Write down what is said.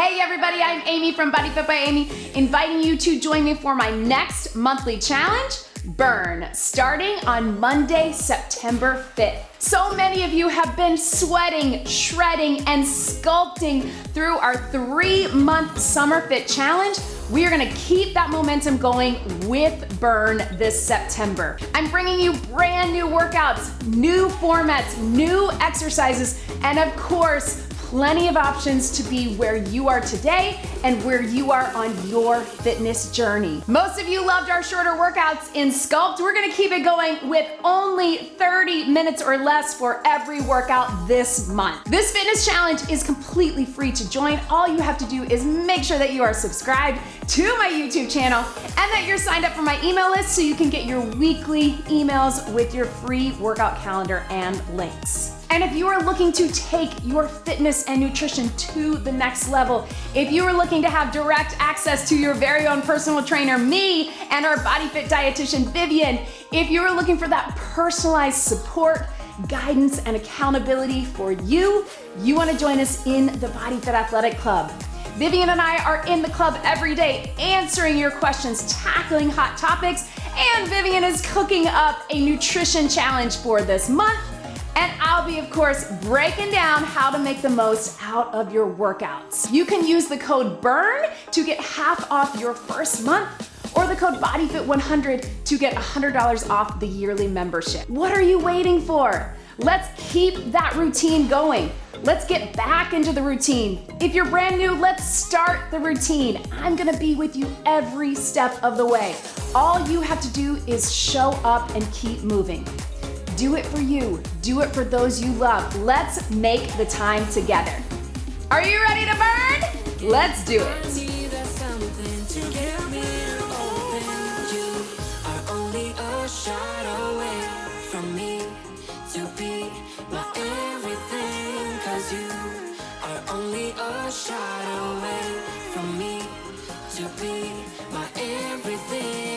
Hey everybody, I'm Amy from BodyFit by Amy, inviting you to join me for my next monthly challenge, Burn, starting on Monday, September 5th. So many of you have been sweating, shredding, and sculpting through our 3-month Summer Fit Challenge. We are gonna keep that momentum going with Burn this September. I'm bringing you brand new workouts, new formats, new exercises, and of course, plenty of options to be where you are today and where you are on your fitness journey. Most of you loved our shorter workouts in Sculpt. We're gonna keep it going with only 30 minutes or less for every workout this month. This fitness challenge is completely free to join. All you have to do is make sure that you are subscribed to my YouTube channel and that you're signed up for my email list so you can get your weekly emails with your free workout calendar and links. And if you are looking to take your fitness and nutrition to the next level, if you are looking to have direct access to your very own personal trainer, me, and our BodyFit dietitian, Vivian, if you are looking for that personalized support, guidance, and accountability for you, you want to join us in the BodyFit Athletic Club. Vivian and I are in the club every day answering your questions, tackling hot topics, and Vivian is cooking up a nutrition challenge for this month. And I'll be, of course, breaking down how to make the most out of your workouts. You can use the code BURN to get half off your first month, or the code BodyFit100 to get $100 off the yearly membership. What are you waiting for? Let's keep that routine going. Let's get back into the routine. If you're brand new, let's start the routine. I'm gonna be with you every step of the way. All you have to do is show up and keep moving. Do it for you. Do it for those you love. Let's make the time together. Are you ready to burn? Let's do it. Shot away from me to be my everything.